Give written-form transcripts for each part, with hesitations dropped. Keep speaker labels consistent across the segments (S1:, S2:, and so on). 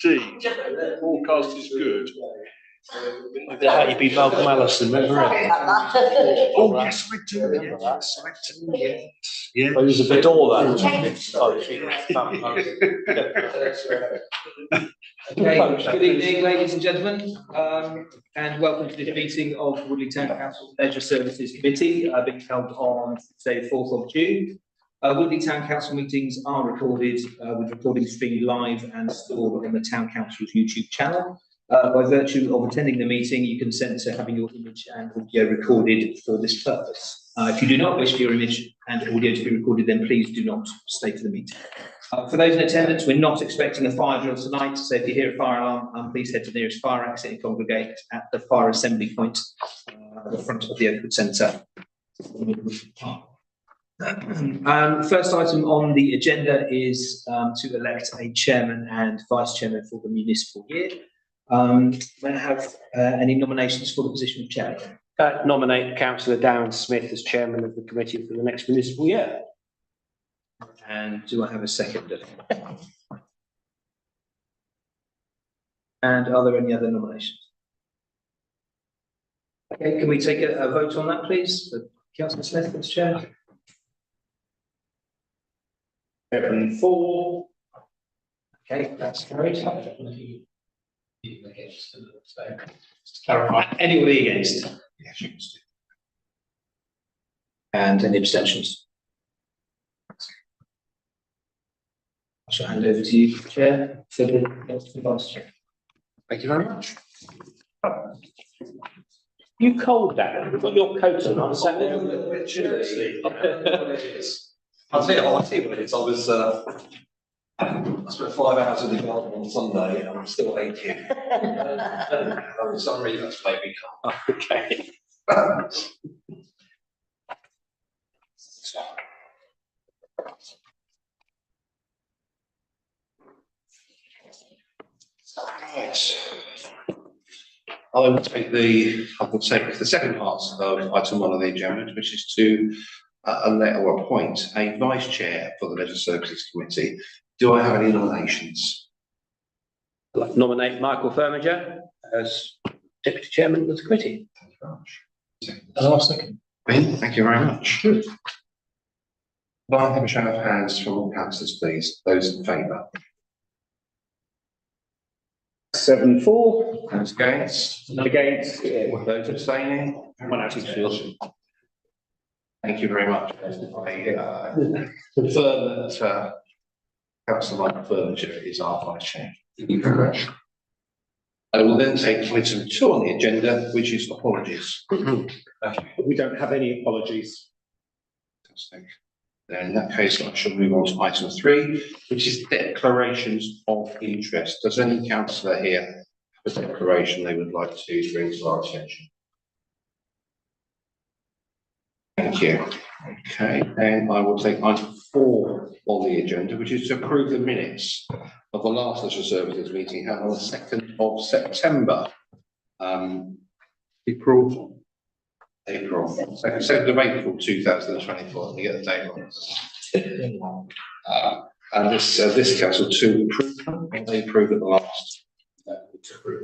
S1: indeed. Forecast is good.
S2: How you be Malcolm Allison, remember it?
S1: Oh yes, I do. Yes, I do. Yes. Yes.
S2: I used to adore that.
S3: Okay, good evening, ladies and gentlemen, and welcome to this meeting of Woodley Town Council Leisure Services Committee, being held on today, the 4th of June. Woodley Town Council meetings are recorded, with recording streamed live and stored on the Town Council's YouTube channel. By virtue of attending the meeting, you consent to having your image and audio recorded for this purpose. If you do not wish for your image and audio to be recorded, then please do not stay for the meeting. For those in attendance, we're not expecting a fire drill tonight, so if you hear a fire alarm, please head to the nearest fire exit and congregate at the fire assembly point at the front of the Oakwood Centre. First item on the agenda is to elect a chairman and vice chairman for the municipal year. May I have any nominations for the position of chairman?
S2: Nominate Councillor Darren Smith as chairman of the committee for the next municipal year.
S3: And do I have a seconder? And are there any other nominations? Okay, can we take a vote on that, please? For Councillor Smith as chair.
S2: 7 4.
S3: Okay, that's carried. Anybody against?
S1: Yes.
S3: And any abstentions? I shall hand over to you, Chair, for the vice chair.
S1: Thank you very much.
S2: You cold, Darren? You've got your coat on. I'm sat there.
S4: I'll tell you what it is. I spent 5 hours in the garden on Sunday and I'm still aching. For some reason that's made me calm.
S2: Okay.
S4: Right. I will take the second part of item 1 of the agenda, which is to elect or appoint a vice chair for the Leisure Services Committee. Do I have any nominations?
S2: I'd like to nominate Michael Firminger as deputy chairman of the committee.
S4: Thank you very much.
S3: And I'll second.
S4: Ben, thank you very much. Good. Will I have a show of hands from all councillors, please? Those in favour?
S2: 7 4.
S4: Those against?
S2: Against.
S4: Those abstaining?
S2: One abstention.
S4: Thank you very much. I confirm that Councillor Michael Firminger is our vice chair. Thank you very much. I will then take item 2 on the agenda, which is apologies.
S5: We don't have any apologies.
S4: Fantastic. Then in that case, I shall move on to item 3, which is declarations of interest. Does any councillor here have a declaration they would like to bring to our attention? Thank you. Okay, then I will take item 4 on the agenda, which is to approve the minutes of the last Leisure Services meeting held on the 2nd of September. April. 2nd of April 2024. Let me get the date on. And this council to approve them, or they approved at the last.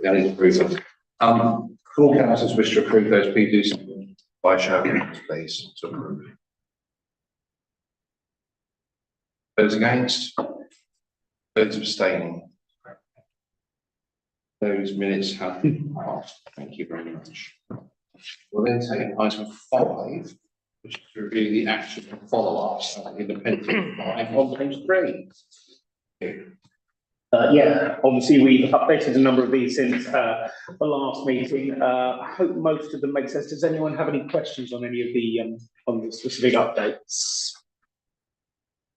S4: They only approved them. All councillors wish to approve those, please do so by show of hands, please, to approve. Those against? Those abstaining? Those minutes have passed. Thank you very much. We'll then take item 5, which is to review the action and follow-ups of the independent 5 on page 3.
S5: Yeah, obviously we've updated a number of these since the last meeting. I hope most of them make sense. Does anyone have any questions on any of the specific updates?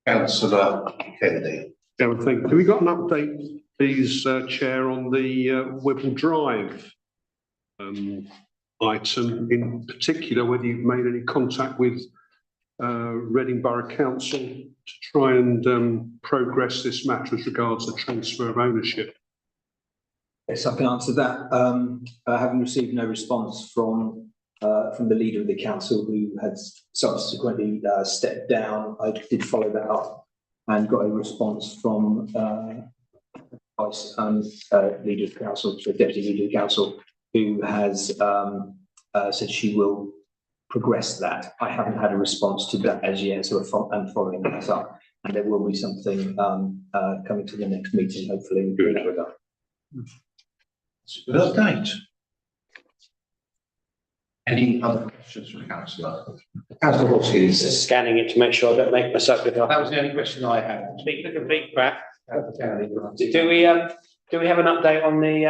S4: Councillor Kennedy.
S1: Yeah, thank you. Have we got an update, please, Chair, on the Whipple Drive item, in particular, whether you've made any contact with Reading Borough Council to try and progress this matter as regards the transfer of ownership?
S3: Yes, I can answer that. Having received no response from the leader of the council, who had subsequently stepped down, I did follow that up and got a response from Vice Leader of Council, the Deputy Leader of Council, who has said she will progress that. I haven't had a response to that as yet, so I'm following that up. And there will be something coming to the next meeting, hopefully, in that regard.
S4: Good update. Any other questions from councillor? Councillor Hawkins.
S2: Just scanning it to make sure I don't make myself look
S4: That
S2: like.
S4: was the only question I had.
S2: Speak the complete crap. Do we have an update on the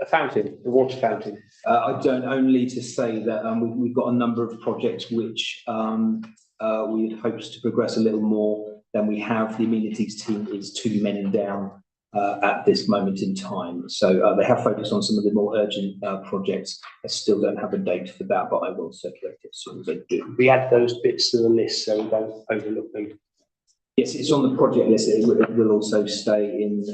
S2: fountain, the water fountain?
S3: I don't, only to say that we've got a number of projects which we had hoped to progress a little more than we have. The amenities team is 2 men down at this moment in time. So they have focused on some of the more urgent projects. I still don't have a date for that, but I will circulate it as soon as I do.
S2: We add those bits to the list so we don't overlook them.
S3: Yes, it's on the project list. It will also stay in,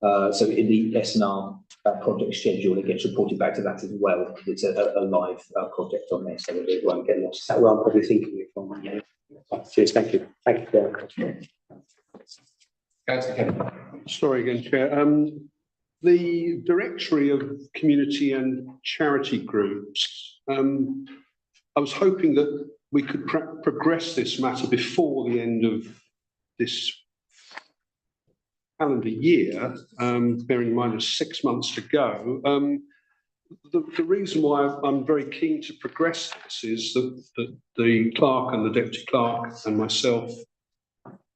S3: so in the S&R project schedule, it gets reported back to that as well. It's a live project on there, so it won't get lost.
S2: Is that where I'm probably thinking it from? Yeah. Cheers, thank you. Thank you, Darren.
S4: Councillor Kennedy.
S1: Sorry again, Chair. The directory of community and charity groups, I was hoping that we could progress this matter before the end of this calendar year, bearing in mind there's 6 months to go. The reason why I'm very keen to progress this is that the clerk and the deputy clerk and myself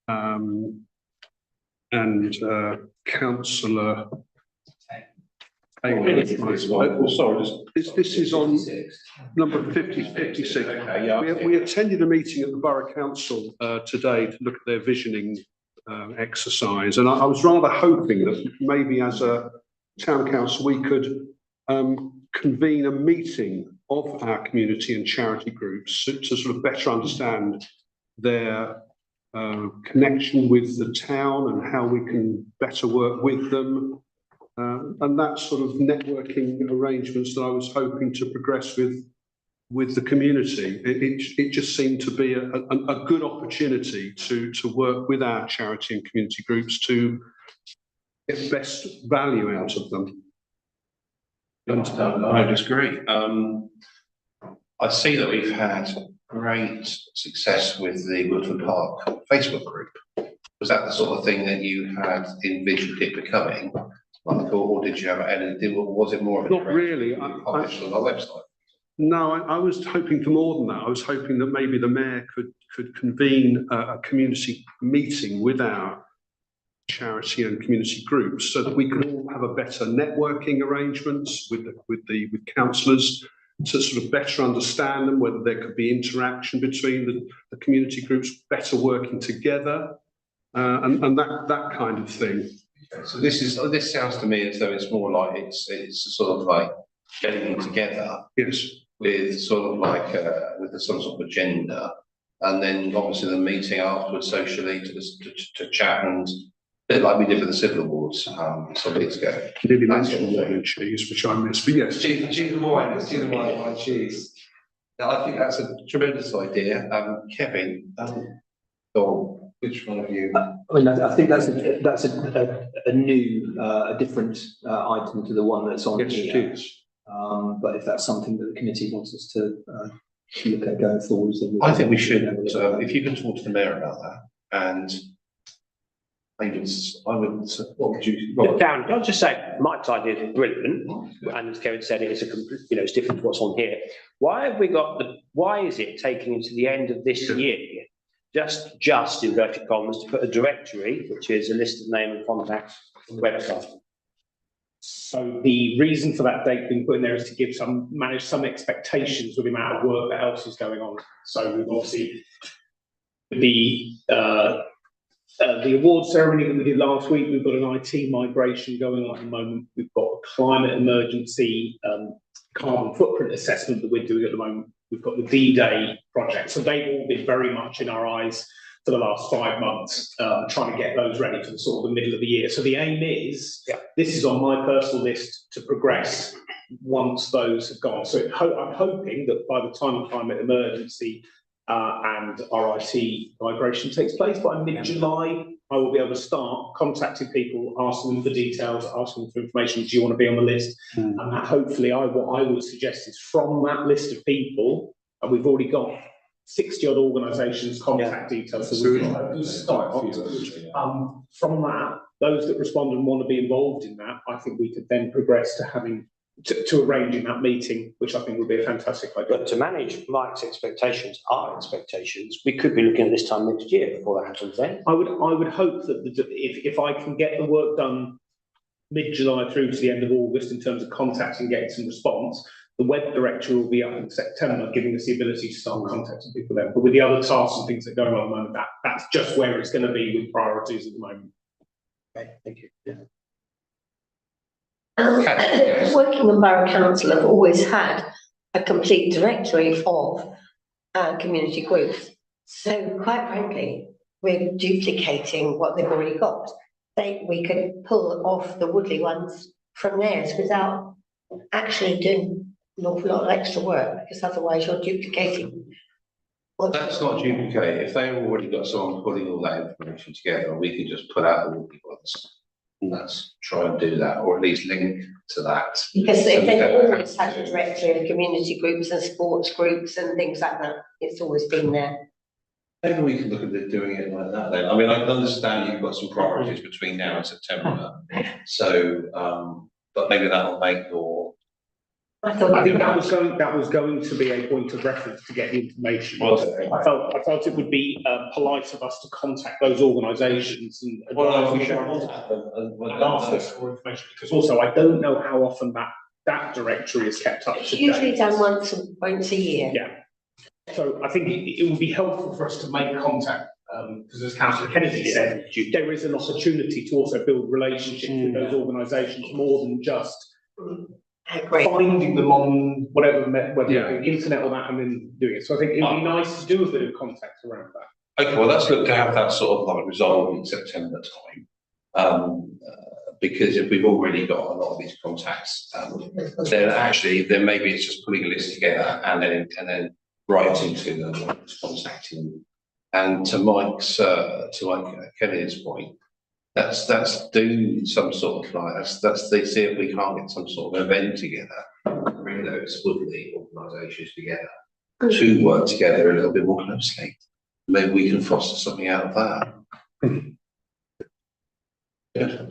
S1: and councillor
S4: Sorry,
S1: this is on number 56.
S4: Okay, yeah.
S1: We attended a meeting at the Borough Council today to look at their visioning exercise, and I was rather hoping that maybe as a town council we could convene a meeting of our community and charity groups to sort of better understand their connection with the town and how we can better work with them. And that sort of networking arrangements that I was hoping to progress with the community. It just seemed to be a good opportunity to work with our charity and community groups to get best value out of them.
S4: I disagree. I see that we've had great success with the Woodford Park Facebook group. Was that the sort of thing that you had envisioned it becoming? Or did you have anything? Was it more of a
S1: Not really.
S4: published on our website?
S1: No, I was hoping for more than that. I was hoping that maybe the mayor could convene a community meeting with our charity and community groups so that we could all have a better networking arrangements with councillors to sort of better understand them, whether there could be interaction between the community groups, better working together, and that kind of thing.
S4: So this sounds to me as though it's more like it's sort of like getting together.
S1: Yes.
S4: With sort of like with some sort of agenda, and then obviously the meeting afterwards socially to chat, and a bit like we did with the civil awards some weeks ago.
S1: Nearly mentioned wine and cheese, which I missed, but yes.
S4: Cheese and wine, cheese. Now, I think that's a tremendous idea. Kevin, Dawn, which one of you?
S3: I mean, I think that's a new, a different item to the one that's on
S1: Yes,
S3: here.
S1: it is.
S3: But if that's something that the committee wants us to look at going forwards, then
S4: I think we should. If you can talk to the mayor about that, and I would. What would you?
S2: Darren, can I just say, Mike's idea is brilliant, and as Kevin said, it's it's different to what's on here. Why have we got why is it taking us to the end of this year, just inverted commas, to put a directory, which is a list of name and contacts, on the website?
S5: So the reason for that date being put in there is to manage some expectations with the amount of work that else is going on. So we've obviously the award ceremony that we did last week, we've got an IT migration going on at the moment. We've got a climate emergency carbon footprint assessment that we're doing at the moment. We've got the D-Day project. So they've all been very much in our eyes for the last 5 months, trying to get those ready for the sort of the middle of the year. So the aim is, this is on my personal list to progress once those have gone. So I'm hoping that by the time climate emergency and our IT migration takes place by mid-July, I will be able to start contacting people, asking them for details, asking them for information. Do you want to be on the list? And that hopefully, what I would suggest is from that list of people, and we've already got 60 odd organisations contact details. So we've got a good start. From that, those that respond and want to be involved in that, I think we could then progress to having to arranging that meeting, which I think would be a fantastic idea.
S2: But to manage Mike's expectations, our expectations, we could be looking at this time next year before that happens then.
S5: I would hope that if I can get the work done mid-July through to the end of August in terms of contacts and getting some response, the web directory will be up in September, giving us the ability to start contacting people then. But with the other tasks and things that are going on at the moment, that's just where it's going to be with priorities at the moment.
S2: Okay, thank you. Yeah.
S6: Wokingham Borough Council have always had a complete directory of community groups. So quite frankly, we're duplicating what they've already got. We could pull off the Woodley ones from theirs without actually doing an awful lot of extra work, because otherwise you're duplicating.
S4: That's not duplicate. If they've already got someone putting all that information together, we could just put out the Woodley ones. And let's try and do that, or at least link to that.
S6: Because if they've always had a directory of community groups and sports groups and things like that, it's always been there.
S4: Maybe we can look at doing it like that then. I mean, I can understand you've got some priorities between now and September. So, but maybe that'll make your.
S5: I think that was going to be a point of reference to get the information.
S4: Well,
S5: I felt it would be polite of us to contact those organisations and ask us for information, because also I don't know how often that directory is kept up to
S6: It's
S5: date.
S6: usually done once a year.
S5: Yeah. So I think it would be helpful for us to make contact, because as Councillor Kennedy said, there is an opportunity to also build relationships with those organisations more than just finding them on whether the internet or that and then doing it. So I think it would be nice to do a bit of contact around that.
S4: Okay, well, let's look to have that sort of like resolved in September time. Because if we've already got a lot of these contacts, then maybe it's just putting a list together and then writing to them, contacting them. And to Mike Kennedy's point, that's do some sort of like that's they see if we can't get some sort of event together, bring those Woodley organisations together to work together a little bit more closely. Maybe we can foster something out of that. Yeah.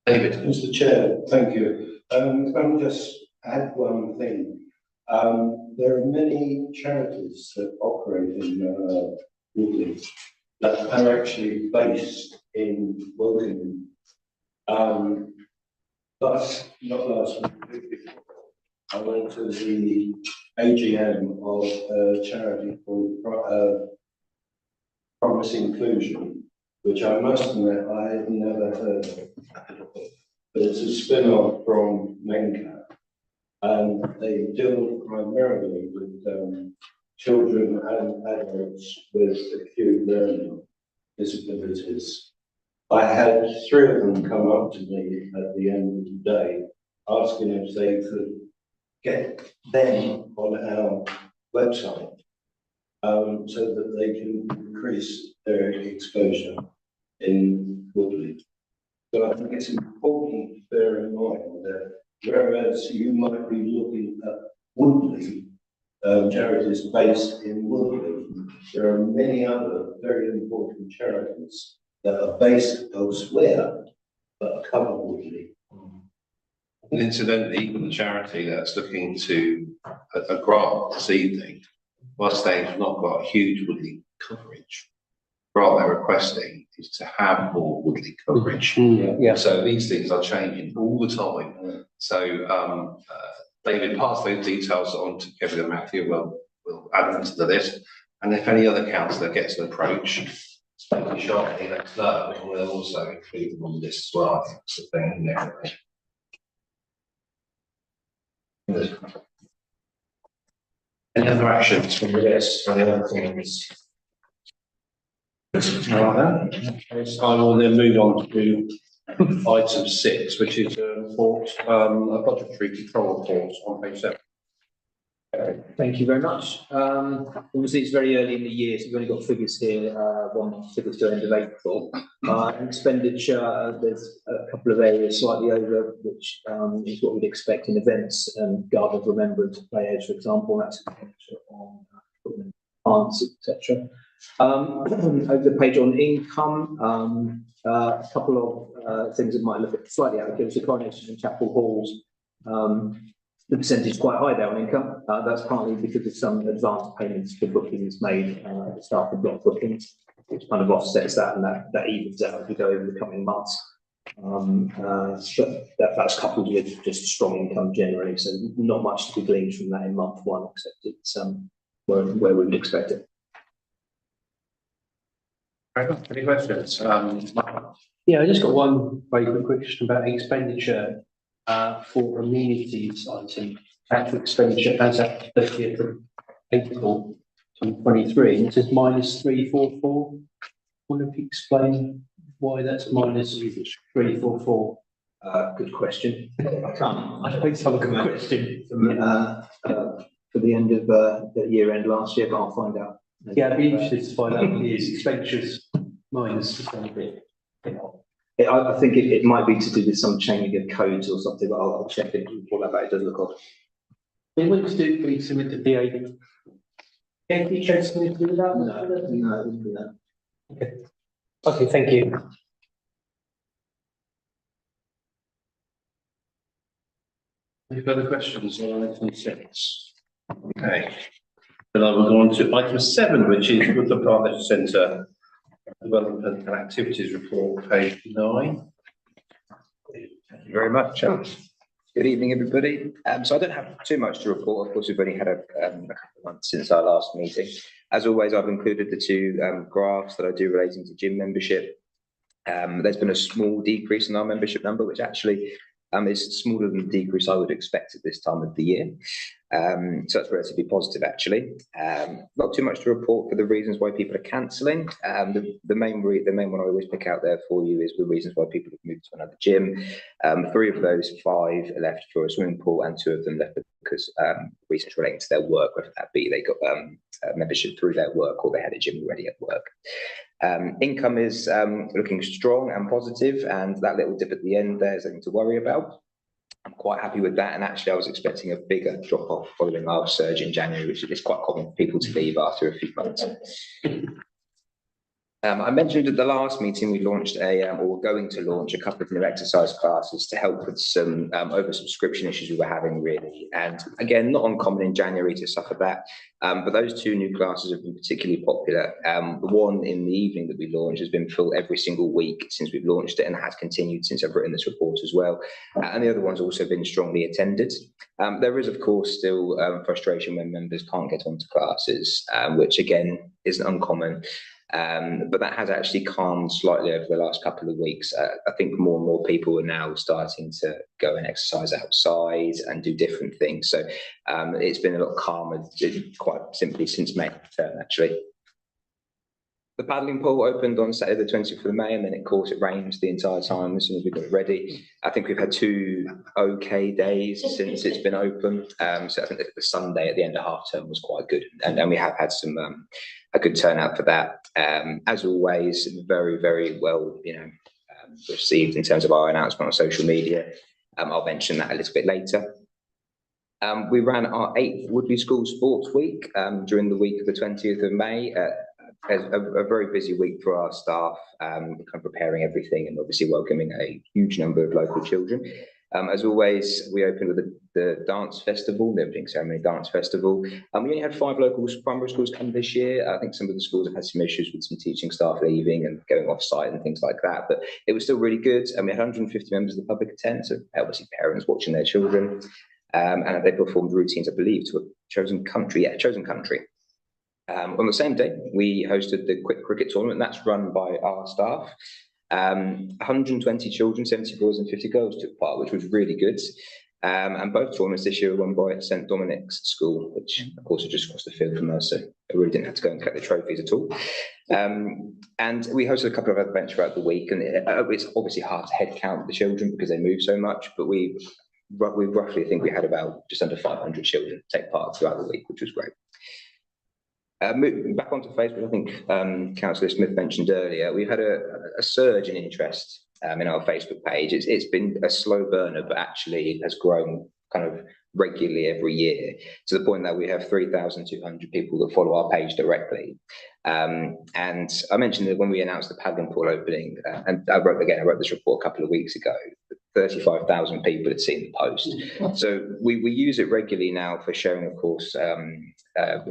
S4: David.
S7: Mr. Chair, thank you. I'll just add one thing. There are many charities that operate in Woodley that are actually based in Wokingham. But not last week, before, I went to the AGM of a charity called Promise Inclusion, which I must admit I had never heard of. But it's a spin-off from Menka, and they deal primarily with children and adults with acute learning disabilities. I had 3 of them come up to me at the end of the day, asking if they could get them on our website, so that they can increase their exposure in Woodley. So I think it's important to bear in mind that whereas you might be looking at Woodley, charities based in Woodley, there are many other very important charities that are based elsewhere but cover Woodley.
S4: And incidentally, even the charity that's looking to a grant this evening, whilst they've not got huge Woodley coverage, grant they're requesting is to have more Woodley coverage.
S2: Yeah.
S4: So these things are changing all the time. So David, pass those details on to Kevin and Matthew. We'll add them to the list. And if any other councillor gets an approach, especially sharply, let us know. We'll also include them on this as well. I think that's the thing, isn't it? Any other actions from the list? Any other things? All right, then. I will then move on to item 6, which is a budgetary control report on page 7.
S3: Thank you very much. Obviously, it's very early in the year, so we've only got figures here, 1 month figures to end of April. Expenditure, there's a couple of areas slightly over, which is what we'd expect in events and Guard of Remembrance players, for example. That's expenditure on equipment, plants, etc. Over the page on income, a couple of things that might look at slightly out of kilter. Coronation and Chapel Halls. The percentage is quite high there on income. That's partly because of some advanced payments for bookings made at the start of block bookings, which kind of offsets that, and that evens out as we go over the coming months. But that's coupled with just strong income generally, so not much to be gleaned from that in month one, except it's where we would expect it.
S4: Very good. Any questions?
S8: Yeah, I just got one very quick question about expenditure for amenities item, actual expenditure as at 30th of April 2023. It says -344. Wonder if you explain why that's -344.
S3: Good question.
S8: I think some good question.
S3: For the end of the year end last year, but I'll find out.
S8: Yeah, I'd be interested to find out these expenditures minus the bit.
S3: I think it might be to do with some changing of codes or something, but I'll check it and report that back. It does look odd.
S8: They want to do be submit to DAD. Can you check something to do with that?
S3: No, it wouldn't be that.
S8: Okay. Okay, thank you.
S4: Any further questions on item 6? Okay. Then I will go on to item 7, which is with the Park Leisure Centre Development and Activities Report, page 9.
S9: Thank you very much. Good evening, everybody. So I don't have too much to report. Of course, we've only had a couple of months since our last meeting. As always, I've included the two graphs that I do relating to gym membership. There's been a small decrease in our membership number, which actually is smaller than the decrease I would expect at this time of the year. So that's relatively positive, actually. Not too much to report for the reasons why people are cancelling. The main one I always pick out there for you is the reasons why people have moved to another gym. 3 of those 5 left for a swimming pool, and 2 of them left because reasons relating to their work, whether that be they got membership through their work or they had a gym already at work. Income is looking strong and positive, and that little dip at the end there is nothing to worry about. I'm quite happy with that, and actually I was expecting a bigger drop off following our surge in January, which is quite common for people to leave after a few months. I mentioned at the last meeting we launched or we're going to launch a couple of new exercise classes to help with some oversubscription issues we were having, really. And again, not uncommon in January to suffer that, but those 2 new classes have been particularly popular. The one in the evening that we launched has been full every single week since we've launched it, and has continued since I've written this report as well. And the other one's also been strongly attended. There is, of course, still frustration when members can't get onto classes, which again isn't uncommon. But that has actually calmed slightly over the last couple of weeks. I think more and more people are now starting to go and exercise outside and do different things. So it's been a lot calmer, quite simply, since May term, actually. The paddling pool opened on Saturday the 20th of May, and then of course it rained the entire time as soon as we got it ready. I think we've had 2 okay days since it's been open. So I think the Sunday at the end of half term was quite good, and we have had some a good turnout for that. As always, very, very well, received in terms of our announcement on social media. I'll mention that a little bit later. We ran our 8th Woodley School Sports Week during the week of the 20th of May. A very busy week for our staff, kind of preparing everything and obviously welcoming a huge number of local children. As always, we opened with the dance festival, the opening ceremony dance festival. We only had 5 local primary schools come this year. I think some of the schools have had some issues with some teaching staff leaving and going off site and things like that, but it was still really good. And we had 150 members of the public attend, so obviously parents watching their children. And they performed routines, I believe, to a chosen country. Yeah, chosen country. On the same day, we hosted the quick cricket tournament. That's run by our staff. 120 children, 70 boys and 50 girls took part, which was really good. And both tournaments this year were won by St Dominic's School, which of course are just across the field from us, so I really didn't have to go and collect the trophies at all. And we hosted a couple of events throughout the week, and it's obviously hard to head count the children because they move so much, but we we roughly think we had about just under 500 children take part throughout the week, which was great. Moving back onto Facebook, I think Councillor Smith mentioned earlier, we've had a surge in interest in our Facebook page. It's been a slow burner, but actually it has grown kind of regularly every year, to the point that we have 3,200 people that follow our page directly. And I mentioned that when we announced the paddling pool opening, and I wrote this report a couple of weeks ago, 35,000 people had seen the post. So we use it regularly now for sharing, of course,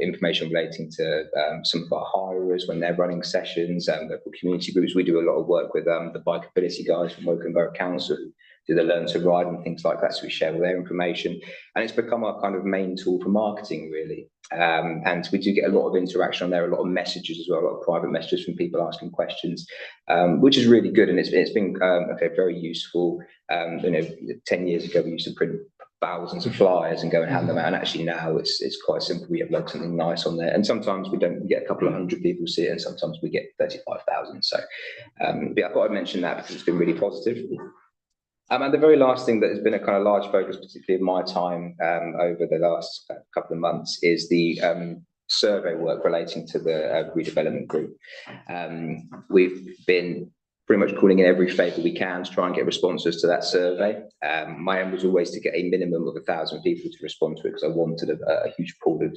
S9: information relating to some of our hirers when they're running sessions, local community groups. We do a lot of work with the bikeability guys from Woking Borough Council, who do the learn to ride and things like that, so we share all their information, and it's become our kind of main tool for marketing, really. And we do get a lot of interaction on there, a lot of messages as well, a lot of private messages from people asking questions, which is really good, and it's been very useful. 10 years ago we used to print thousands of flyers and go and hand them out, and actually now it's quite simple. We upload something nice on there, and sometimes we get a couple of hundred people see it, and sometimes we get 35,000. So yeah, I thought I'd mention that because it's been really positive. And the very last thing that has been a kind of large focus, particularly of my time over the last couple of months, is the survey work relating to the redevelopment group. We've been pretty much calling in every favour we can to try and get responses to that survey. My aim was always to get a minimum of 1,000 people to respond to it, because I wanted a huge pool of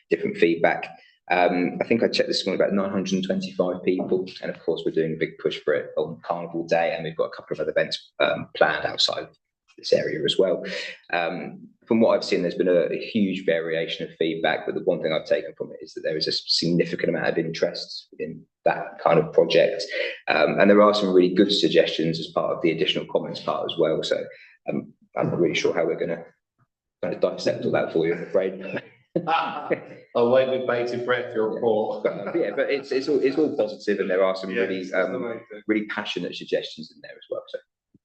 S9: different feedback. I think I checked this morning, about 925 people, and of course we're doing a big push for it on Carnival Day, and we've got a couple of other events planned outside of this area as well. From what I've seen, there's been a huge variation of feedback, but the one thing I've taken from it is that there is a significant amount of interest in that kind of project, and there are some really good suggestions as part of the additional comments part as well. So I'm not really sure how we're going to dissect all that for you, I'm afraid.
S4: I'll wait with bated breath your report.
S9: Yeah, but it's all positive, and there are some really passionate suggestions in there as well. So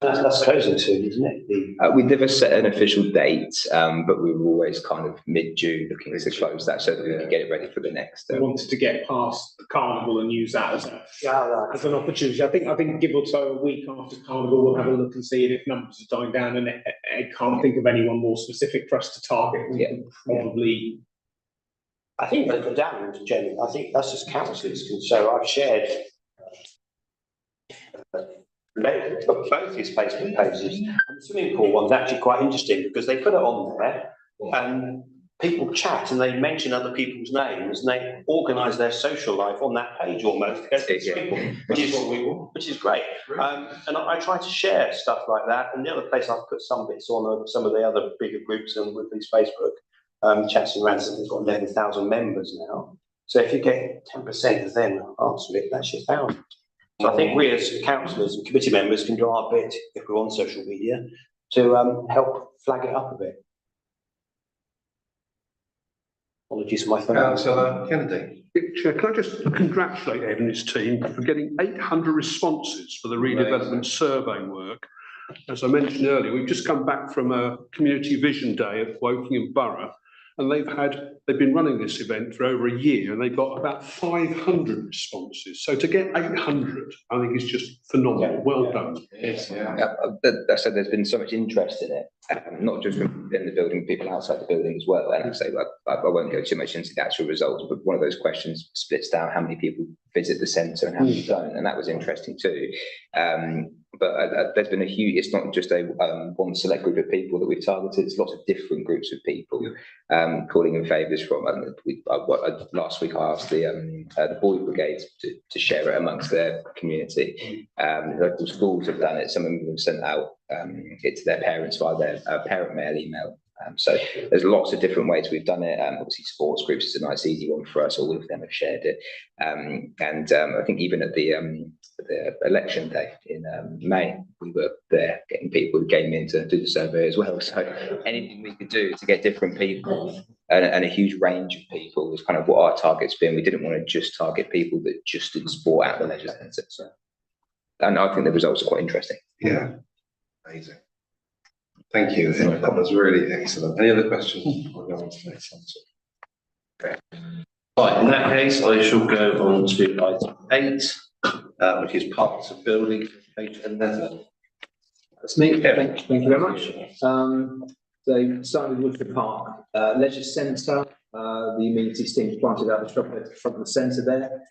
S2: That's closing soon, isn't it?
S9: we never set an official date, but we were always kind of mid-June looking to close that so that we could get it ready for the next.
S5: I wanted to get past the Carnival and use that as an opportunity. I think give or so a week after Carnival, we'll have a look and see if numbers are dying down, and I can't think of anyone more specific for us to target. We can probably.
S2: I think for Darren, Jenny, I think that's just councillors. So I've shared both his Facebook pages, and the swimming pool one's actually quite interesting because they put it on there and people chat and they mention other people's names and they organise their social life on that page almost, which is great. And I try to share stuff like that. And the other place I've put some bits on some of the other bigger groups and with these Facebook chats and rants, has got 11,000 members now. So if you get 10% of them answer it, that's your 1,000. So I think we as councillors and committee members can do our bit, if we're on social media, to help flag it up a bit. Apologies for my phone.
S4: Councillor Kennedy.
S1: Chair, can I just congratulate Ed and his team for getting 800 responses for the redevelopment survey work. As I mentioned earlier, we've just come back from a community vision day at Woking Borough, and they've been running this event for over a year, and they've got about 500 responses. So to get 800, I think is just phenomenal. Well done.
S4: Yes,
S9: I said there's been so much interest in it, not just within the building, people outside the building as well. And I say, I won't go too much into the actual results, but one of those questions splits down how many people visit the centre and how many don't, and that was interesting too. But there's been a huge, it's not just a one select group of people that we've targeted, it's lots of different groups of people calling in favours from. Last week I asked the Boy Brigade to share it amongst their community. Local schools have done it, some of them have sent out it to their parents via their parent mail email. So there's lots of different ways we've done it. Obviously sports groups is a nice easy one for us, all of them have shared it. I think even at the election day in May, we were there getting people who came in to do the survey as well. So anything we could do to get different people and a huge range of people was kind of what our target's been. We didn't want to just target people that just did sport out the leisure centre. So, and I think the results are quite interesting.
S4: Yeah, amazing. Thank you. That was really excellent. Any other questions? I'll go on to the next one. Okay. Right, in that case, I shall go on to item 8, which is parts of building, page 11.
S3: That's me. Thank you very much. So starting with Woodford Park, Leisure Centre, the amenities team planted out the shrub at the front of the centre there.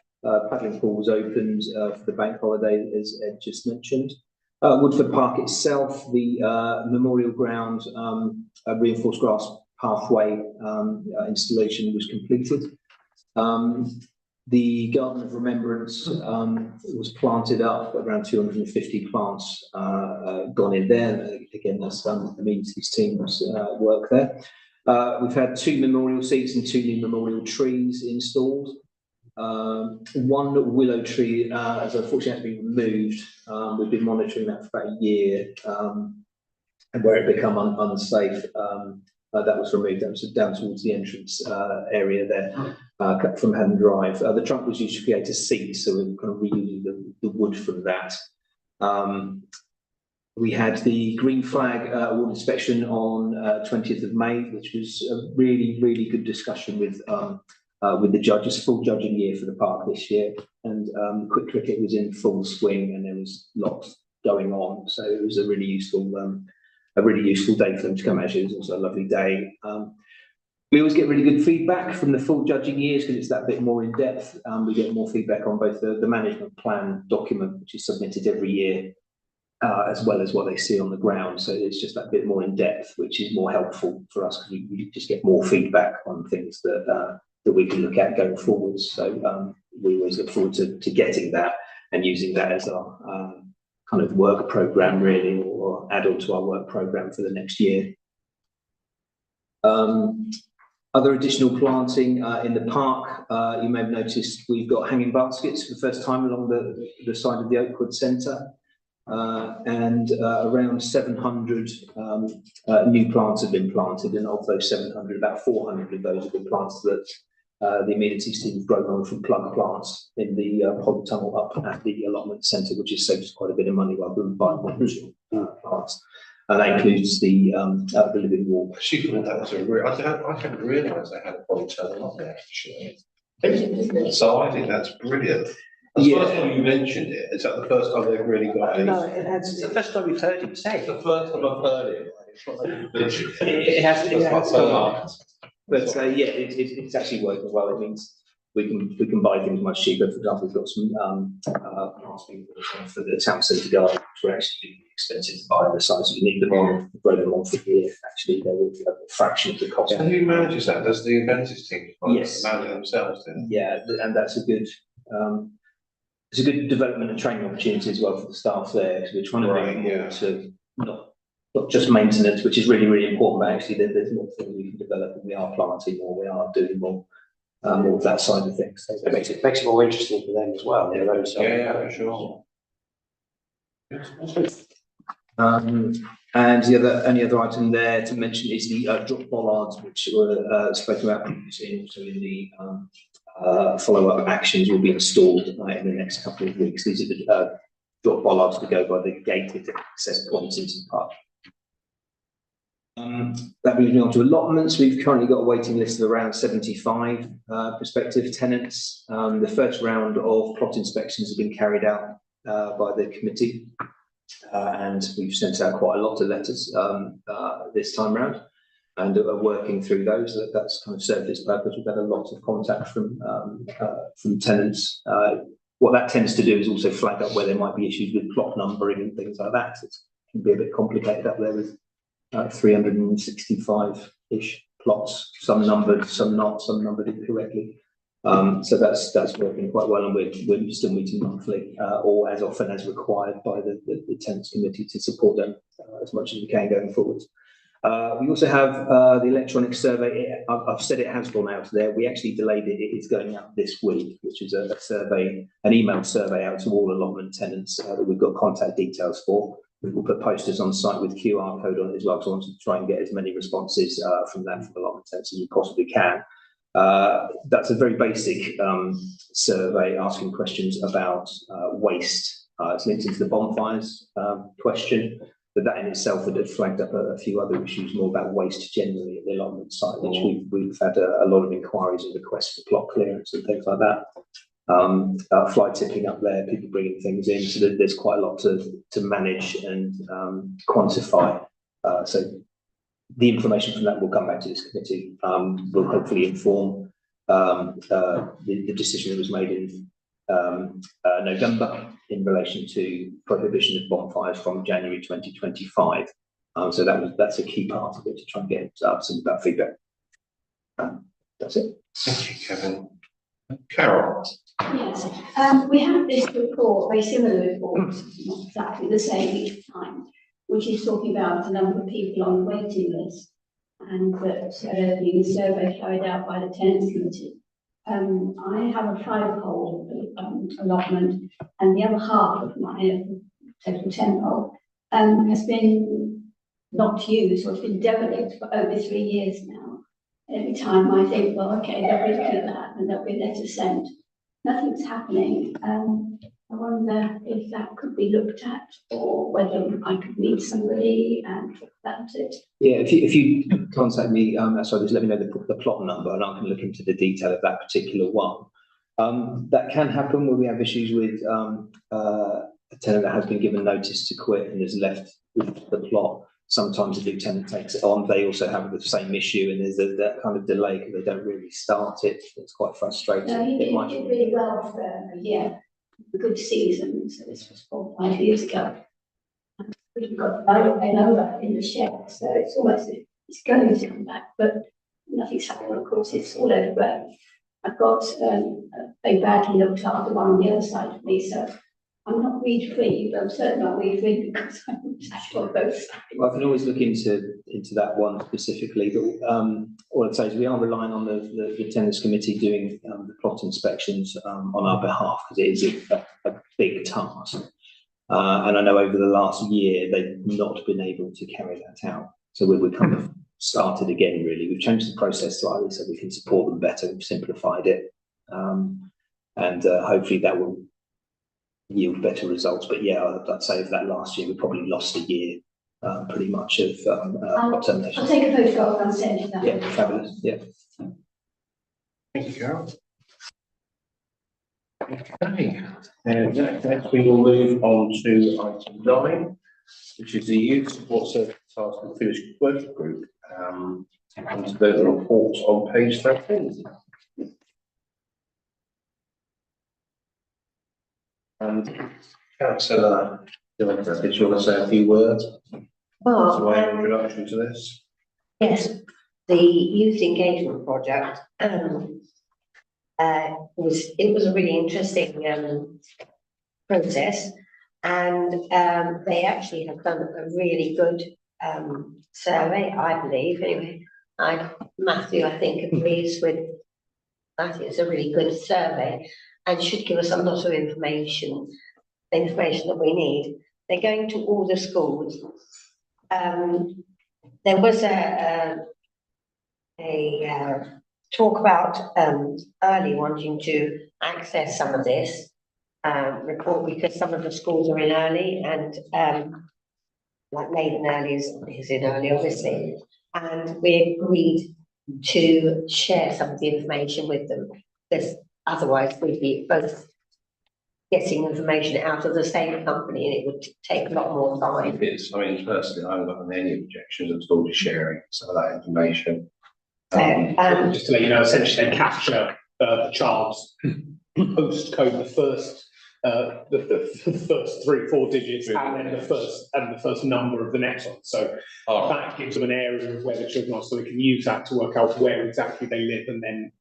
S3: Paddling pool was opened for the bank holiday, as Ed just mentioned. Woodford Park itself, the memorial ground, reinforced grass pathway installation was completed. The Garden of Remembrance was planted up, around 250 plants gone in there. Again, that's the amenities team's work there. We've had 2 memorial seats and 2 new memorial trees installed. One willow tree has unfortunately had to be removed. We've been monitoring that for about a year, and where it become unsafe, that was removed. That was down towards the entrance area there, cut from Haddon Drive. The trunk was used to create a seat, so we're kind of reusing the wood from that. We had the green flag award inspection on 20th of May, which was a really good discussion with the judges, full judging year for the park this year, and quick cricket was in full swing, and there was lots going on, so it was a really useful day for them to come. Actually, it was also a lovely day. We always get really good feedback from the full judging years because it's that bit more in depth. We get more feedback on both the management plan document, which is submitted every year, as well as what they see on the ground. So it's just that bit more in depth, which is more helpful for us because we just get more feedback on things that we can look at going forwards. So we always look forward to getting that and using that as our kind of work program, really, or add on to our work program for the next year. Other additional planting in the park, you may have noticed we've got hanging baskets for the first time along the side of the Oakwood Centre, and around 700 new plants have been planted, and of those 700, about 400 of those have been plants that the amenities team have grown on from plug plants in the polytunnel up at the allotment centre, which has saved us quite a bit of money rather than buying original plants. And that includes the living wall.
S4: She thought that was I hadn't realised they had a polytunnel on there, actually. So I think that's brilliant. That's the first time you mentioned it. Is that the first time they've really got it?
S2: No, it's the first time we've heard him say
S4: It's
S2: it.
S4: the first time I've heard it.
S3: It has come up. But
S4: Sorry.
S3: yeah, it's actually working well. It means we can buy things much cheaper. For example, we've got some asking for the town centre garden, which were actually expensive to buy the size you need them on, grow them on for a year. Actually, they will be a fraction of the cost.
S4: So who manages that? Does the amenities team
S3: Yes.
S4: manage it themselves then?
S3: Yeah, and that's a good. It's a good development and training opportunity as well for the staff there, because we're trying to
S4: Right,
S3: move more
S4: yeah.
S3: to not just maintenance, which is really important, but actually there's more things we can develop, and we are planting more, we are doing more of that side of things. So
S2: It makes it more interesting for them as well.
S4: Yeah, for sure.
S3: And the only other item there to mention is the drop bollards, which were spoken about previously, and also in the follow-up actions will be installed in the next couple of weeks. These are the drop bollards to go by the gated access points into the park. That brings me on to allotments. We've currently got a waiting list of around 75 prospective tenants. The first round of plot inspections have been carried out by the committee, and we've sent out quite a lot of letters this time round, and are working through those. That's kind of served its purpose. We've had a lot of contact from tenants. What that tends to do is also flag up where there might be issues with plot numbering and things like that. It can be a bit complicated up there with 365-ish plots, some numbered, some not, some numbered incorrectly. So that's working quite well, and we're still meeting monthly or as often as required by the tenants committee to support them as much as we can going forward. We also have the electronic survey. I've said it has gone out there. We actually delayed it. It is going out this week, which is a survey, an email survey out to all allotment tenants that we've got contact details for. We'll put posters on site with QR code on it as well, because I want to try and get as many responses from allotment tenants as we possibly can. That's a very basic survey asking questions about waste. It's linked into the bonfires question, but that in itself would have flagged up a few other issues more about waste generally at the allotment site, which we've had a lot of inquiries and requests for plot clearance and things like that.
S5: fly tipping up there, people bringing things in, so there's quite a lot to manage and quantify. So the information from that will come back to this committee, will hopefully inform the decision that was made in November in relation to prohibition of bonfires from January 2025. So that's a key part of it, to try and get some of that feedback. That's it.
S4: Thank you, Kevin. Carol?
S10: Yes, we have this report, very similar report, not exactly the same each time, which is talking about the number of people on the waiting list, and that the survey carried out by the tenants committee. I have a 5-hole allotment, and the other half of my total 10-hole has been not used, or it's been derelict for over 3 years now. Every time I think, well, okay, they'll be looking at that and there'll be a letter sent. Nothing's happening. I wonder if that could be looked at, or whether I could meet somebody and talk about it.
S5: Yeah, if you contact me, sorry, just let me know the plot number, and I can look into the detail of that particular one. That can happen when we have issues with a tenant that has been given notice to quit and is left with the plot. Sometimes the new tenant takes it on. They also have the same issue, and there's that kind of delay because they don't really start it. It's quite frustrating.
S10: No, he did really well for a year, a good season. So this was 4 or 5 years ago. We've got over in the shed, so it's almost, it's going to come back, but nothing's happened. Of course, it's all overgrown. I've got a very badly looked after one on the other side of me, so I'm not weed free, but I'm certainly not weed free because I'm attached on both sides.
S5: Well, I can always look into that one specifically, but all I'd say is we are relying on the tenants committee doing the plot inspections on our behalf, because it is a big task. And I know over the last year they've not been able to carry that out. So we're kind of started again, really. We've changed the process slightly so we can support them better. We've simplified it. And hopefully that will yield better results. But yeah, I'd say of that last year, we probably lost a year pretty much of termination.
S10: I'll take a photograph and send you that.
S5: Yeah, fabulous. Yeah.
S4: Thank you, Carol. Okay, and next we will move on to item 9, which is the Youth Support Service Task and Finished Working Group. And there's a report on page 13. And Councillor, did you want to say a few words?
S6: Well,
S4: As a way of introduction to this?
S6: yes, the youth engagement project was a really interesting process, and they actually have done a really good survey, I believe. Anyway, Matthew, I think, agrees with. I think it's a really good survey and should give us a lot of information that we need. They're going to all the schools. There was a talk about early wanting to access some of this report, because some of the schools are in early, and like Maiden Early is in early, obviously, and we agreed to share some of the information with them, because otherwise we'd be both getting information out of the same company, and it would take a lot more time.
S4: It is. I mean, personally, I haven't got any objections at all to sharing some of that information.
S5: Just to let you know, essentially they capture the child's postcode, the first 3 or 4 digits, and then the first number of the next one. So that gives them an area of where the children are, so we can use that to work out where exactly they live, and then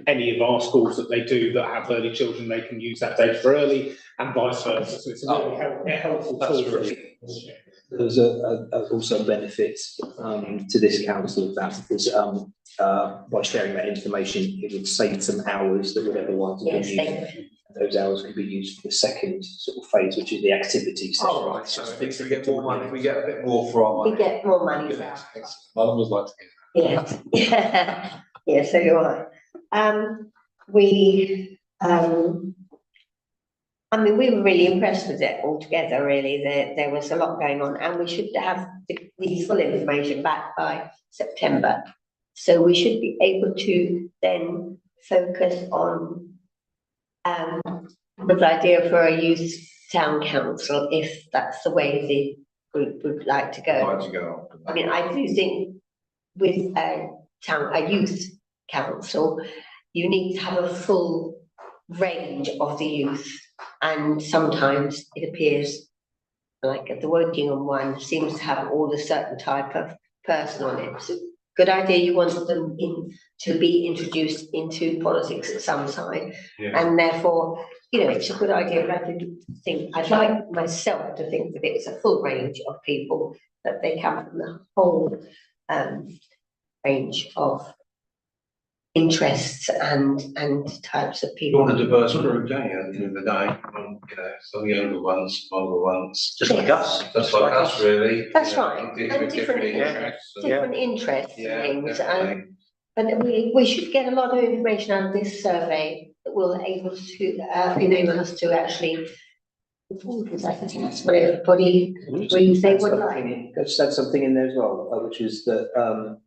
S5: any of our schools that they do that have early children, they can use that data for early, and vice versa. So it's a really helpful tool. There's also benefits to this council of that, because by sharing that information, it would save some hours that would otherwise have been used. Those hours could be used for the second sort of phase, which is the activity session.
S4: Oh, right. So if we get more money, we get a bit more for our money.
S6: We get more money for our
S4: I always like to get that.
S6: Yeah, yeah, so do I. I mean, we were really impressed with it altogether, really. There was a lot going on, and we should have the full information back by September. So we should be able to then focus on good idea for a youth town council, if that's the way the group would like to go.
S4: Like to go.
S6: I mean, I do think with a youth council, you need to have a full range of the youth. And sometimes it appears like the Wokingham one seems to have all a certain type of person on it. So good idea, you want them to be introduced into politics at some time.
S4: Yeah.
S6: And therefore, it's a good idea. I'd like myself to think that it's a full range of people, that they come from the whole range of interests and types of
S4: You
S6: people.
S4: want a diverse group, don't you, at the end of the day? Some younger ones, some older ones.
S2: Just like us.
S4: Just like us, really.
S6: That's right. And different
S4: interests.
S6: Different interests and
S4: Yeah,
S6: things.
S4: definitely.
S6: But we should get a lot of information out of this survey that will enable us to actually. Because I think that's what everybody agrees they would like.
S8: Just add something in there as well, which is that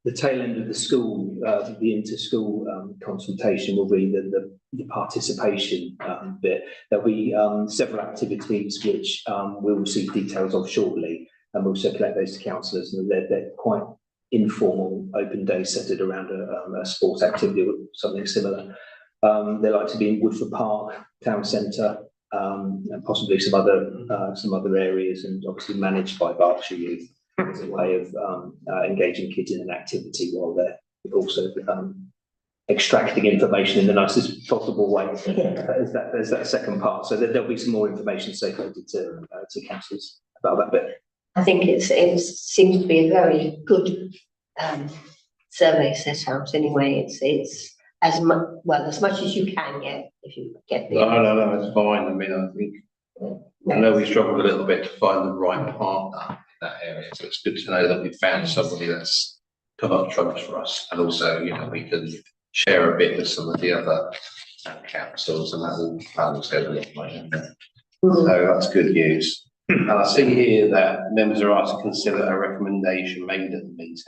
S8: the tail end of the school, the inter-school consultation will be the participation bit. There'll be several activities which we'll receive details of shortly, and we'll circulate those to councillors, and they're quite informal, open days centred around a sports activity or something similar. They like to be in Woodford Park, town centre, and possibly some other areas, and obviously managed by Berkshire Youth as a way of engaging kids in an activity while they're also extracting information in the nicest possible way. There's that second part. So there'll be some more information circulated to councillors about that bit.
S6: I think it seems to be a very good survey set out anyway. It's as much as you can get, if you get the.
S4: No, it's fine. I mean, I know we struggled a little bit to find the right partner in that area, so it's good to know that we've found somebody that's come up trumps for us, and also, we can share a bit with some of the other councils, and that all plans go a little way. So that's good news. And I see here that members are asked to consider a recommendation made at the meeting,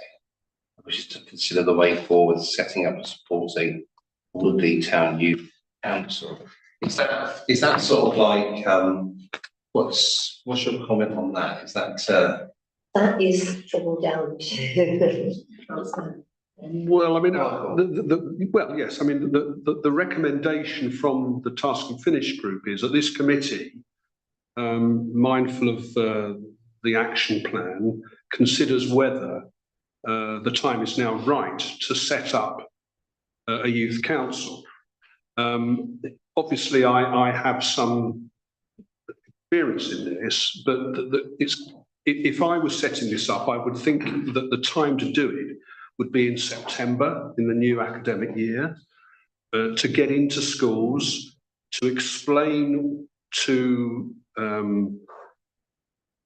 S4: which is to consider the way forward setting up and supporting Woodley Town Youth Council. Is that sort of like what's your comment on that? Is that
S6: That is all down to.
S1: Well, I mean, yes, I mean, the recommendation from the Task and Finish group is that this committee, mindful of the action plan, considers whether the time is now right to set up a youth council. Obviously, I have some experience in this, but if I was setting this up, I would think that the time to do it would be in September in the new academic year, to get into schools, to explain to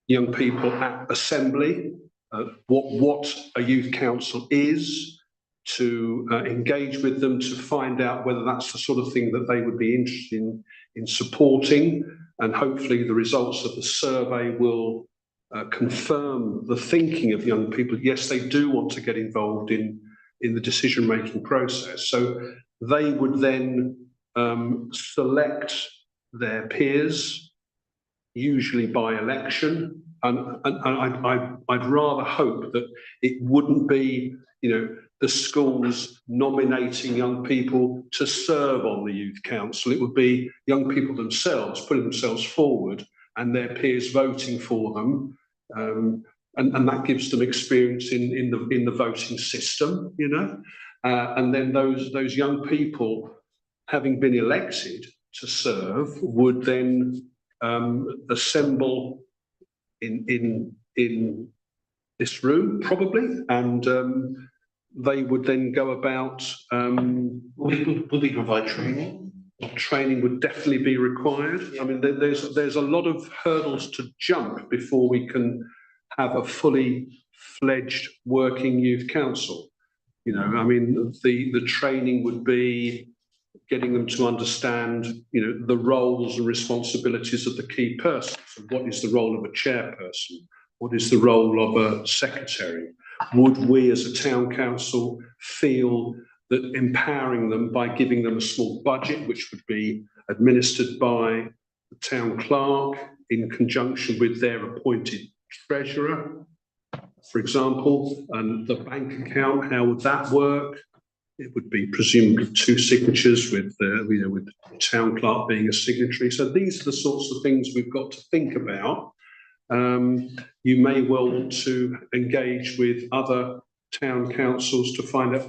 S1: young people at assembly what a youth council is, to engage with them, to find out whether that's the sort of thing that they would be interested in supporting, and hopefully the results of the survey will confirm the thinking of young people. Yes, they do want to get involved in the decision-making process. So they would then select their peers, usually by election. And I'd rather hope that it wouldn't be, the schools nominating young people to serve on the youth council. It would be young people themselves putting themselves forward and their peers voting for them, and that gives them experience in the voting system, and then those young people, having been elected to serve, would then assemble in this room probably, and they would then go about. Would we provide training? Training would definitely be required. I mean, there's a lot of hurdles to jump before we can have a fully fledged working youth council. I mean, the training would be getting them to understand, the roles and responsibilities of the key persons. And what is the role of a chairperson? What is the role of a secretary? Would we as a town council feel that empowering them by giving them a small budget, which would be administered by the town clerk in conjunction with their appointed treasurer, for example, and the bank account, how would that work? It would be presumably 2 signatures with with the town clerk being a signatory. So these are the sorts of things we've got to think about. You may well want to engage with other town councils to find out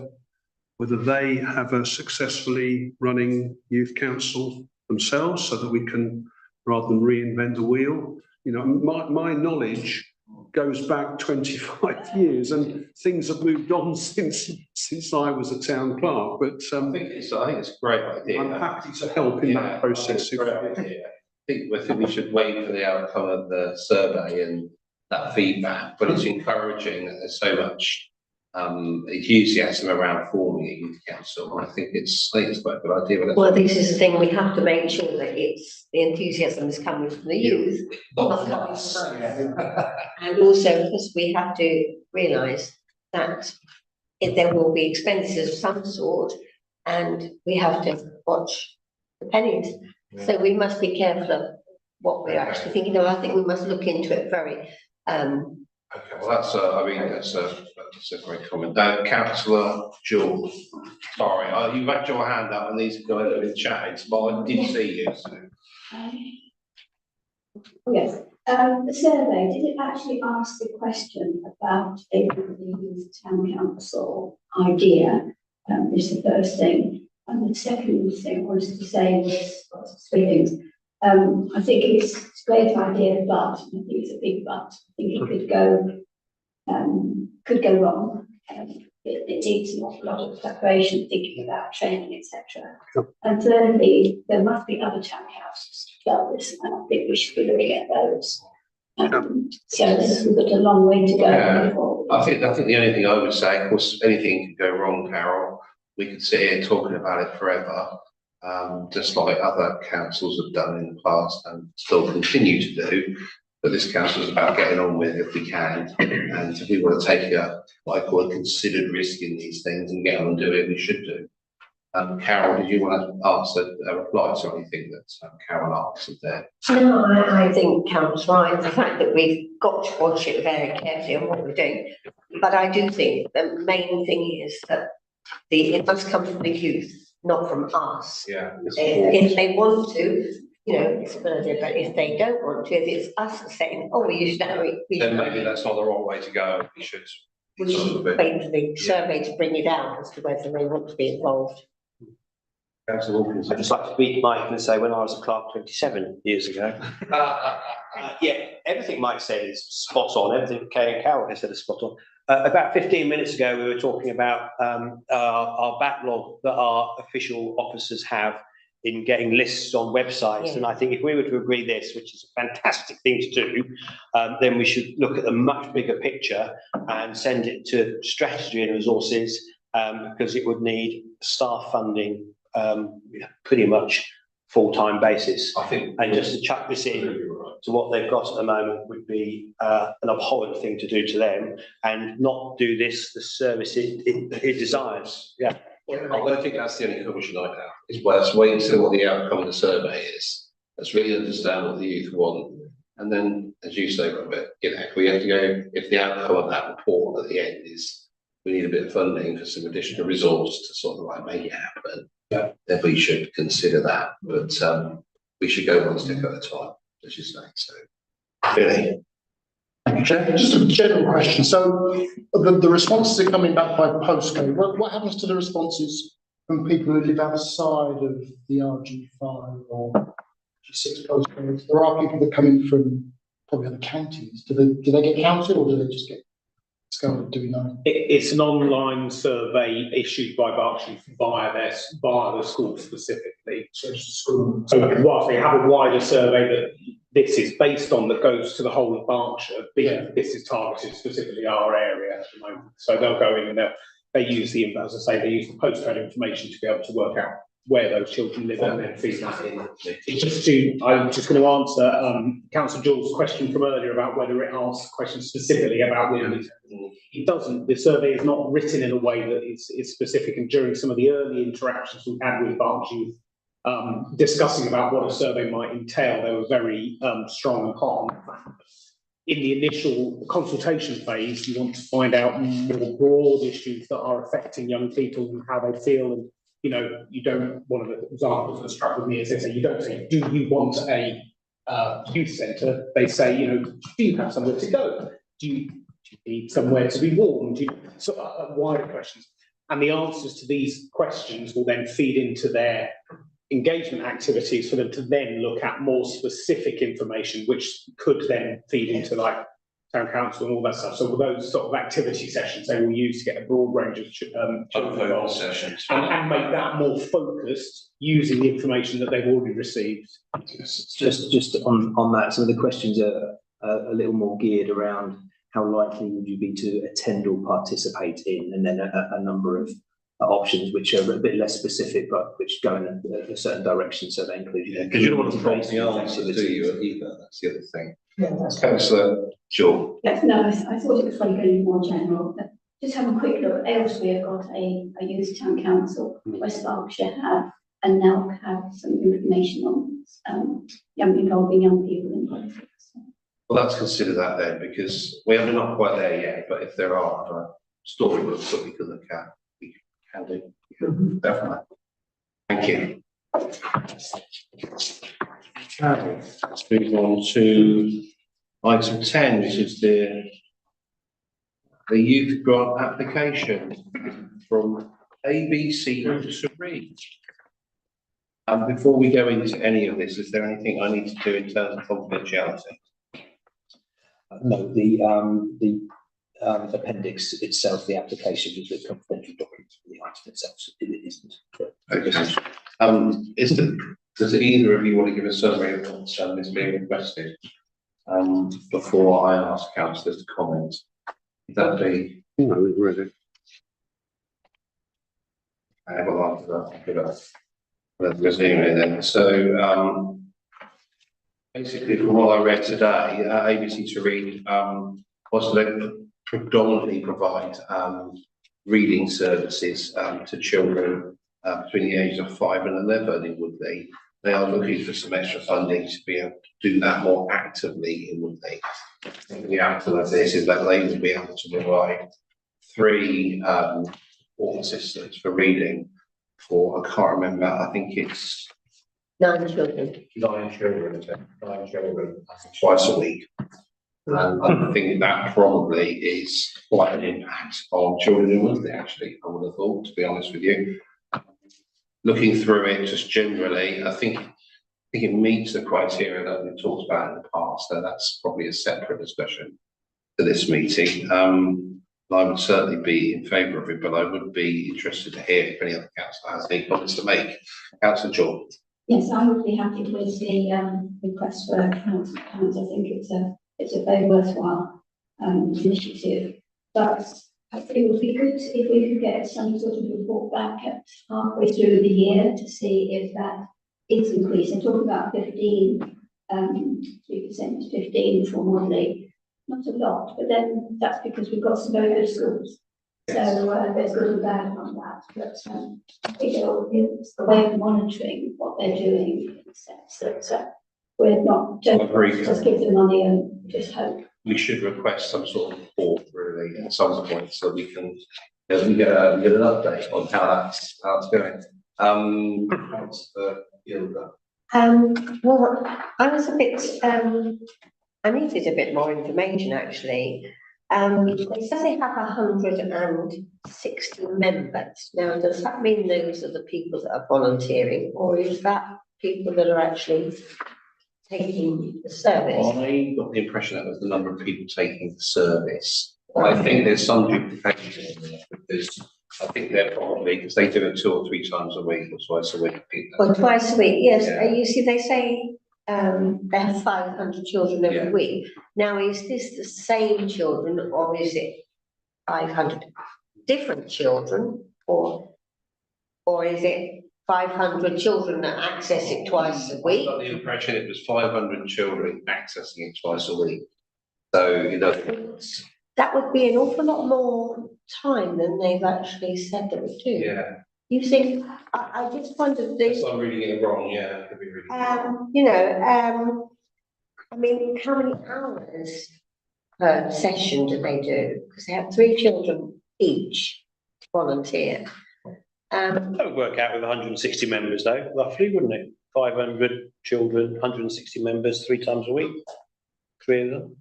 S1: whether they have a successfully running youth council themselves, so that we can, rather than reinvent the wheel. You know, my knowledge goes back 25 years, and things have moved on since I was a town clerk. But
S4: I think it's a great idea.
S1: I'm happy to help in that process.
S4: I think we should wait for the outcome of the survey and that feedback, but it's encouraging that there's so much enthusiasm around forming a youth council. I think it's quite a good idea.
S6: Well, this is the thing, we have to make sure that the enthusiasm is coming from the youth, not coming from us. And also, because we have to realise that if there will be expenses of some sort, and we have to watch the pennies. So we must be careful of what we're actually thinking of. I think we must look into it very.
S4: Okay, well, that's a great comment. Councillor Jewell, sorry, you've had your hand up and these guys have been chatting, but I did see you. So.
S10: Yes, the survey, did it actually ask the question about a youth town council idea? Is the first thing. And the second thing I wanted to say was 3 things. I think it's a great idea, but I think it's a big but. I think it could go wrong. It needs an awful lot of preparation, thinking about training, etc. And thirdly, there must be other town councils to do this, and I think we should be looking at those. So we've got a long way to go.
S4: Yeah. I think the only thing I would say, of course, anything can go wrong, Carol. We could sit here talking about it forever, just like other councils have done in the past and still continue to do. But this council is about getting on with it if we can. And if we want to take what I call a considered risk in these things and get on and do it, we should do. Carol, did you want to answer a reply to anything that Carol asked there?
S6: No, I think Carol's right. The fact that we've got to watch it very carefully on what we're doing. But I do think the main thing is that it must come from the youth, not from us.
S4: Yeah.
S6: If they want to, it's a good idea, but if they don't want to, if it's us saying, oh, you should have it.
S4: Then maybe that's not the wrong way to go. We should
S6: wait for the survey to bring it out as to whether they want to be involved.
S2: I'd just like to beat Mike and say when I was a clerk 27 years ago. Yeah, everything Mike said is spot on. Everything Kay and Carol has said is spot on. About 15 minutes ago, we were talking about our backlog that our official officers have in getting lists on websites. Yeah. And I think if we were to agree this, which is a fantastic thing to do, then we should look at the much bigger picture and send it to strategy and resources, because it would need staff funding pretty much full-time basis. I think, and just to chuck this in to what they've got at the moment would be an abhorrent thing to do to them, and not do this the service it desires. Yeah.
S4: I think that's the only conclusion I have. Let's wait and see what the outcome of the survey is. Let's really understand what the youth want, and then, as you say, Robert, we have to go. If the outcome of that report at the end is we need a bit of funding for some additional resource to sort of make it happen, then we should consider that. But we should go one step at a time, as you say. So, really.
S11: Just a general question. So the responses are coming back by postcode. What happens to the responses from people who live outside of the RG5 or G6 postcodes? There are people that come in from probably other counties. Do they get counted, or do they just get scouted? Do we know?
S5: It's an online survey issued by Berkshire via the school specifically. So it's the school. So whilst they have a wider survey that this is based on that goes to the whole of Berkshire, this is targeted specifically our area at the moment. So they'll go in and they use the, as I say, they use the postcode information to be able to work out where those children live and then feed that in. I'm just going to answer councillor Jules' question from earlier about whether it asks questions specifically about women. It doesn't. The survey is not written in a way that is specific, and during some of the early interactions we've had with Berks Youth, discussing about what a survey might entail, they were very strong and hot on that. In the initial consultation phase, you want to find out more broad issues that are affecting young people and how they feel. And, you know, you don't, one of the examples that struck with me is they say, you don't say, do you want a youth centre? They say, you know, do you have somewhere to go? Do you need somewhere to be warm? Wider questions. And the answers to these questions will then feed into their engagement activities for them to then look at more specific information, which could then feed into like town council and all that stuff. So those sort of activity sessions they will use to get a broad range of children involved
S4: sessions.
S5: and make that more focused using the information that they've already received.
S8: Just on that, some of the questions are a little more geared around how likely would you be to attend or participate in, and then a number of options which are a bit less specific, but which go in a certain direction. So they include,
S4: Because you don't want to box the answers, do you, either? That's the other thing.
S6: Yeah, that's
S4: Councillor Shaw.
S10: Yes, no, I thought it was probably going to be more general, but just have a quick look. Aylesbury have got a youth town council, West Berkshire have, and now have some information on involving young people in politics.
S4: Well, let's consider that then, because we're not quite there yet, but if there are other storybooks that we could look at, we can do. Definitely. Thank you. Okay, let's move on to item 10, which is the youth grant application from ABC to read. And before we go into any of this, is there anything I need to do in terms of confidentiality?
S8: No, the appendix itself, the application is a confidential document for the item itself, so it isn't.
S4: Okay. Does either of you want to give a summary of what is being requested before I ask councillors to comment? Would that be?
S1: No, we've read it.
S4: Well, after that, I'll give it. Let's resume it then. So, basically, from what I read today, ABC to read was they predominantly provide reading services to children between the ages of 5 and 11 in Woodley. They are looking for some extra funding to be able to do that more actively in Woodley. The outcome of this is that they will be able to provide 3 support assistants for reading for, I can't remember, I think it's
S6: 9 children.
S4: 9 children, is it? 9 children twice a week. And I think that probably is quite an impact on children in Woodley, actually, I would have thought, to be honest with you. Looking through it just generally, I think it meets the criteria that we've talked about in the past, so that's probably a separate discussion to this meeting. I would certainly be in favour of it, but I would be interested to hear if any other councillor has any comments to make. Councillor George.
S10: Yes, I would be happy with the request for council pounds. I think it's a very worthwhile initiative, but it would be good if we could get some sort of report back at halfway through the year to see if that is increased. I talk about 15, 3% 15 for Woodley, not a lot, but then that's because we've got some very good schools. So there's good and bad on that, but I think it's the way of monitoring what they're doing in the sense that we're not just give them money and just hope.
S4: We should request some sort of report really at some point so we can get an update on how it's going. Councillor Gilder.
S6: Well, I was a bit, I needed a bit more information actually. It says they have 160 members. Now, does that mean those are the people that are volunteering, or is that people that are actually taking the service?
S4: I got the impression that was the number of people taking the service. I think there's some duplication in there because I think they're probably, because they do it 2 or 3 times a week or twice a week.
S6: Or twice a week, yes.
S4: Yeah.
S6: You see, they say they have 500 children every week. Now, is this the same children, or is it 500 different children, or is it 500 children that access it twice a
S4: I
S6: week.
S4: got the impression it was 500 children accessing it twice a week. So, you know,
S6: That would be an awful lot more time than they've actually said they would do.
S4: yeah,
S6: You think, I just wondered,
S4: that's why I'm reading it wrong, yeah, it could be really.
S6: you know, I mean, how many hours per session do they do? Because they have 3 children each volunteer.
S2: That would work out with 160 members though, roughly, wouldn't it? 500 children, 160 members, 3 times a week, 3 of them.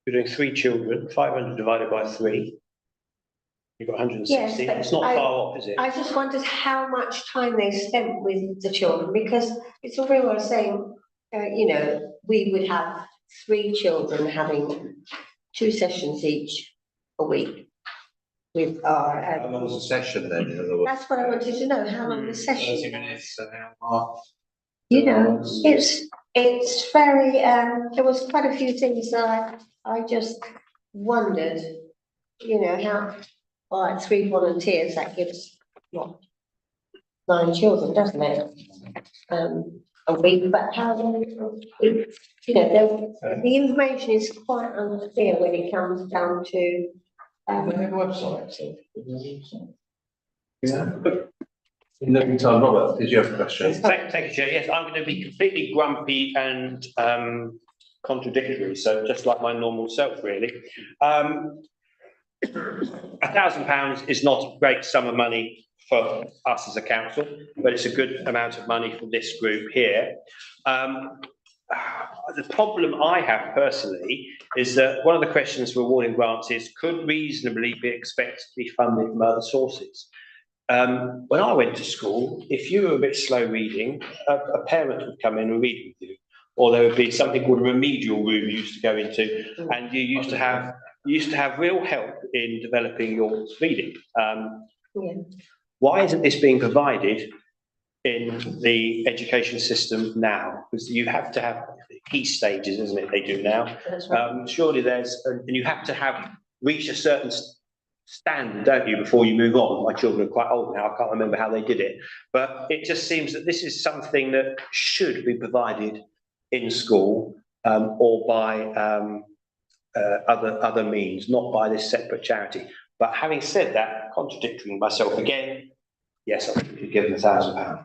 S2: You're doing 3 children, 500 divided by 3. You've got 160,
S6: Yes, but
S2: it's not
S6: I-
S2: far off, is it?
S6: I just wondered how much time they spent with the children, because it's all very well saying, you know, we would have 3 children having 2 sessions each a week with our.
S4: How long was the session then, in other words?
S6: That's what I wanted to know, how long the session
S4: 30
S6: was.
S4: minutes, an hour and a half?
S6: You know, it's very, there was quite a few things that I just wondered, you know, how, all right, 3 volunteers, that gives, what, 9 children, doesn't it? A week, but how long, you know, the information is quite unclear when it comes down to,
S4: They have a website, so. Yeah. In the meantime, Robert, did you have a question?
S2: Thank you, Chair. Yes, I'm going to be completely grumpy and contradictory, so just like my normal self, really. £1,000 is not a great sum of money for us as a council, but it's a good amount of money for this group here. The problem I have personally is that one of the questions for awarding grants is, could reasonably be expected to be funded from other sources? When I went to school, if you were a bit slow reading, a parent would come in and read with you, or there would be something called a remedial room you used to go into, and you used to have real help in developing your reading. Why isn't this being provided in the education system now? Because you have to have key stages, isn't it? They do now. Surely and you have to have reached a certain standard, don't you, before you move on? My children are quite old now, I can't remember how they did it, but it just seems that this is something that should be provided in school, or by other means, not by this separate charity. But having said that, contradicting myself again, yes, I think we could give them £1,000.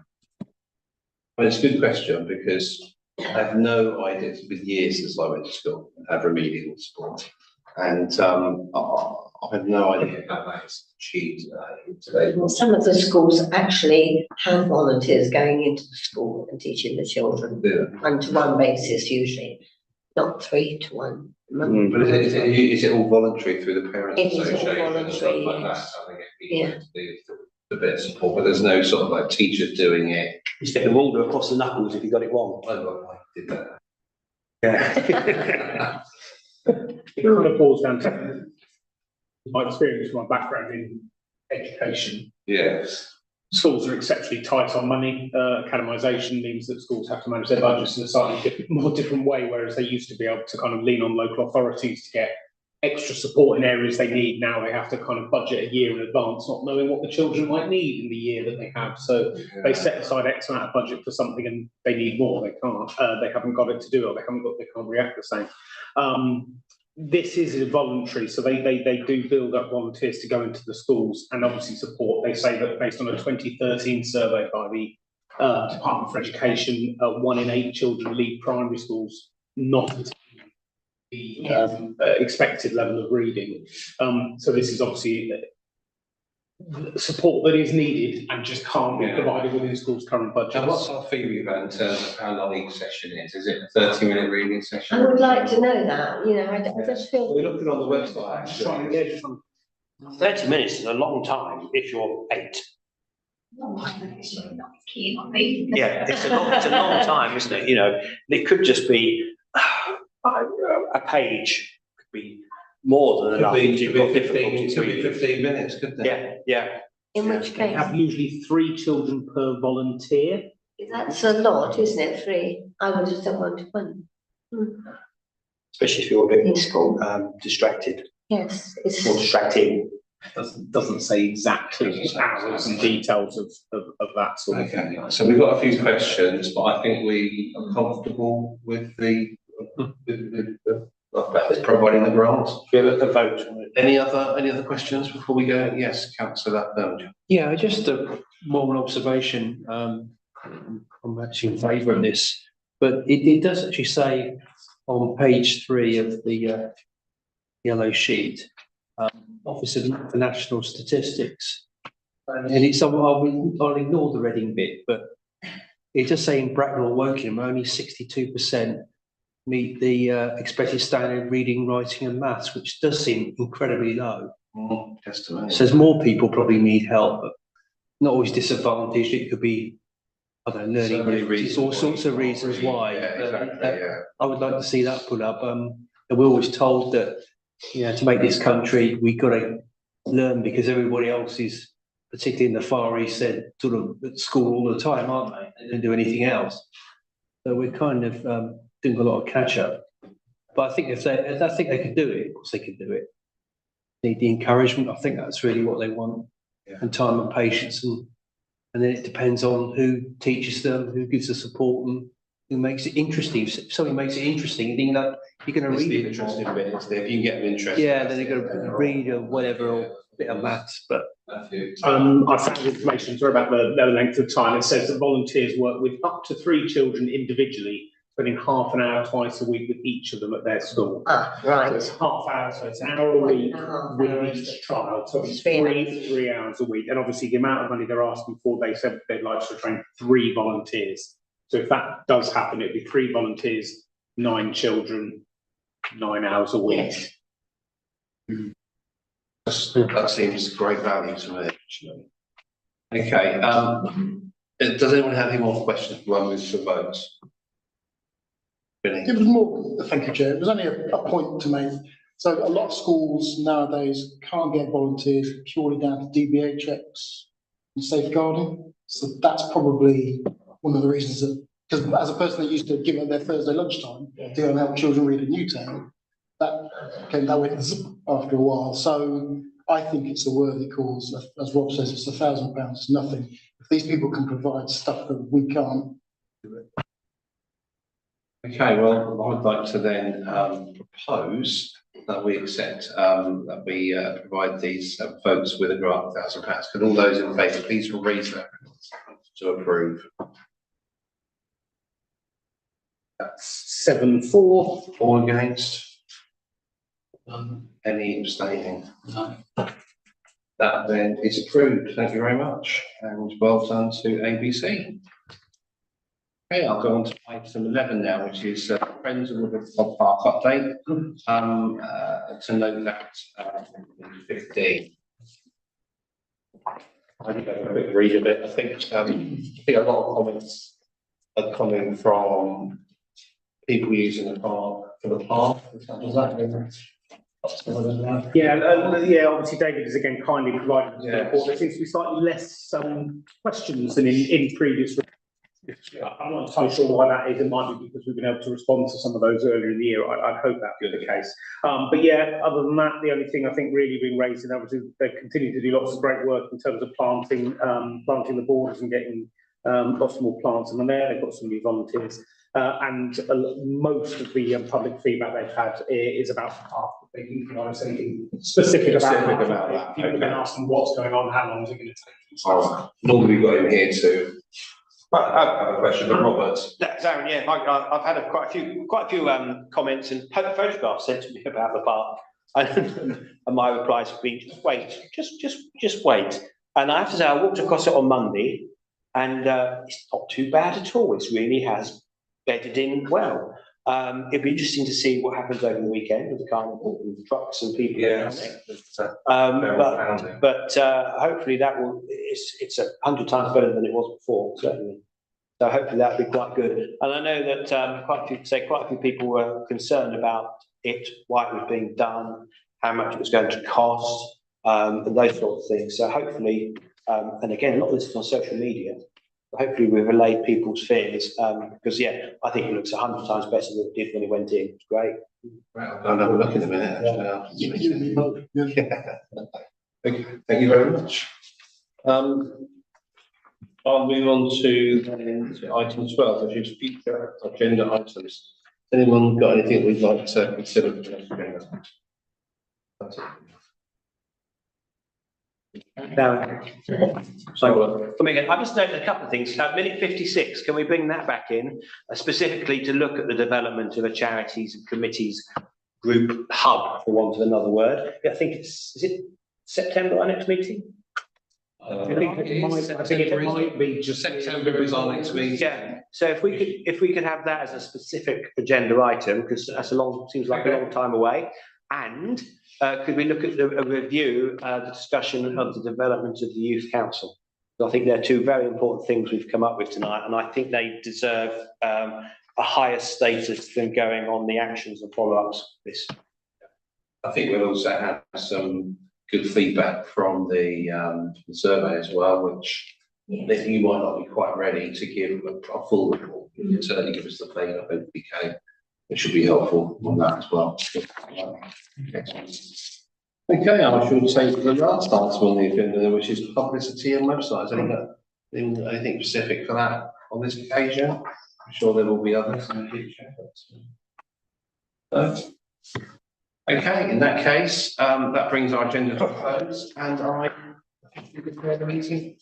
S4: Well, it's a good question, because I have no idea. It's been years since I went to school and had remedial support. And I have no idea how that is achieved today.
S6: Some of the schools actually have volunteers going into the school and teaching the children,
S4: Yeah.
S6: 1-to-1 basis usually, not 3-to-1.
S4: But is it all voluntary through the parents'
S6: It is all
S4: association and stuff
S6: voluntary,
S4: like that?
S6: yes.
S4: I think it'd be the bit of support, but there's no sort of like teachers doing it.
S2: You stick the ruler across the knuckles if you got it wrong.
S4: I did that.
S2: Yeah.
S5: It kind of boils down to my experience, my background in education.
S4: Yes.
S5: Schools are exceptionally tight on money. Academisation means that schools have to manage their budgets in a slightly more different way, whereas they used to be able to kind of lean on local authorities to get extra support in areas they need. Now they have to kind of budget a year in advance, not knowing what the children might need in the year that they have. So they set aside X amount of budget for something and they need more. They can't. They haven't got it to do it. They can't react the same. This is voluntary, so they do build up volunteers to go into the schools and obviously support. They say that based on a 2013 survey by the Department for Education, 1 in 8 children leave primary schools not the expected level of reading. So this is obviously support that is needed and just can't be provided within schools' current budgets.
S4: And what's our fee about in terms of how long each session is? Is it a 30-minute reading session?
S6: I would like to know that, you know, I just feel.
S4: We're looking on the website, actually.
S2: 30 minutes is a long time if you're 8. Yeah, it's a long time, isn't it? You know, it could just be a page, could be more than enough.
S4: It could be 15 minutes, couldn't it?
S2: Yeah.
S6: In which
S5: They
S6: case,
S5: have usually 3 children per volunteer.
S6: that's a lot, isn't it, 3? I would have done 1-to-1.
S2: Especially if you're a bit
S6: In school,
S2: distracted
S6: yes, it's.
S2: or distracting.
S5: doesn't say exactly hours and details of that sort of thing.
S4: Okay, so we've got a few questions, but I think we are comfortable with providing the grant.
S2: Give it a vote on it.
S4: Any other questions before we go? Yes, councillor Burge.
S8: Yeah, just more an observation. I'm actually in favour of this, but it does actually say on page 3 of the yellow sheet, Office for National Statistics, and it's I'll ignore the Reading bit, but it does say in Bracknell and Wokingham only 62% meet the expected standard reading, writing, and maths, which does seem incredibly low.
S4: Testimony.
S8: Says more people probably need help, but not always disadvantaged. It could be, I don't know, learning difficulties, all sorts of reasons why.
S4: Yeah, exactly, yeah.
S8: I would like to see that put up. And we're always told that, you know, to make this country, we've got to learn because everybody else is, particularly in the Far East, said sort of at school all the time, aren't they? They don't do anything else. So we're kind of doing a lot of catch up. But I think if they could do it, of course they could do it. Need the encouragement. I think that's really what they want, and time and patience, and then it depends on who teaches them, who gives the support, and who makes it interesting. If somebody makes it interesting, then you're going to read
S4: the
S8: it.
S4: interesting bit. If you can get them interested.
S8: Yeah, then they're going to read or whatever, or a bit of maths. But
S5: I found information about the length of time. It says that volunteers work with up to 3 children individually, spending half an hour twice a week with each of them at their school.
S6: Ah,
S5: So
S6: right.
S5: it's half hour, so it's an hour a week with
S6: Hours.
S5: each trial, so it's
S6: 3
S5: 3 hours a week. And obviously the amount of money they're asking for, they said they'd like to train 3 volunteers. So if that does happen, it'd be 3 volunteers, 9 children, 9 hours a week.
S4: That seems great value to me, actually. Okay, does anyone have any more questions before I move to votes? Billy?
S11: It was more, thank you, Chair. It was only a point to make. So a lot of schools nowadays can't get volunteers purely down to DBA checks and safeguarding. So that's probably one of the reasons that, because as a person that used to give up their Thursday lunchtime to go and help children read in Newtown, that came that way after a while. So I think it's a worthy cause. As Rob says, it's £1,000, it's nothing. If these people can provide stuff that we can't do it.
S4: Okay, well, I'd like to then propose that we accept that we provide these folks with a grant of £1,000. Can all those in favour please raise their hands to approve?
S5: That's 7-4.
S4: All against? Any abstaining?
S3: No.
S4: That then is approved. Thank you very much, and well done to ABC. Okay, I'll go on to item 11 now, which is Friends of Woodford Park update. To note that 15. I think I'll have a quick read of it. I think a lot of comments are coming from people using the park for the park. Is that
S5: Yeah, obviously David has again kindly provided the report. There seems to be slightly less questions than in previous. I'm not entirely sure why that is. It might be because we've been able to respond to some of those earlier in the year. I'd hope that be the case. But yeah, other than that, the only thing I think really being raised, and obviously they continue to do lots of great work in terms of planting the borders and getting lots more plants. And there they've got some new volunteers. And most of the public feedback they've had is about the park. They didn't know anything specific about that. People have been asking what's going on, how long is it going to take.
S4: all right? Normally we've got him here too. I have a question for Robert.
S2: Darren, yeah, I've had quite a few comments and photographs sent to me about the park, and my replies have been just wait. And I have to say, I walked across it on Monday, and it's not too bad at all. It really has bedded in well. It'd be interesting to see what happens over the weekend with the carnival and the trucks and people.
S4: Yes.
S2: But hopefully that will. It's 100 times better than it was before, certainly. So hopefully that'll be quite good. And I know that quite a few people were concerned about it, why it was being done, how much it was going to cost, and those sorts of things. So hopefully, and again, a lot of this is on social media. Hopefully we've allayed people's fears, because yeah, I think it looks 100 times better than it did when it went in. It's great.
S4: Right, I'll have a look in a minute. Thank you very much. I'll move on to item 12, which is future agenda items. Anyone got anything we'd like to consider for the next agenda? That's it.
S2: No. So, I just noted a couple of things. Minute 56, can we bring that back in specifically to look at the development of a charities and committees group hub, for want of another word? I think is it September, our next meeting?
S5: I think it might be just.
S4: September is our next meeting.
S2: Yeah, so if we could have that as a specific agenda item, because that's seems like a long time away. And could we look at a review, the discussion of the development of the youth council? I think they're two very important things we've come up with tonight, and I think they deserve a higher status than going on the actions and follow-ups of this.
S4: I think we'll also have some good feedback from the survey as well, which that you might not be quite ready to give a full report. You can certainly give us the plane of OPK. It should be helpful on that as well. Okay, I should say the last item on the agenda, which is publicity and websites. Anything specific for that on this occasion? I'm sure there will be others in the future. But, okay, in that case, that brings our agenda to a close, and I think we declare the meeting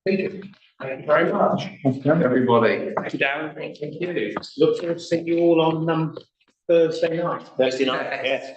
S4: completed. Thank you very much, everybody.
S2: Thank you, Darren.
S4: Thank you.
S5: Look forward to seeing you all on Thursday night.
S2: Thursday night, yes.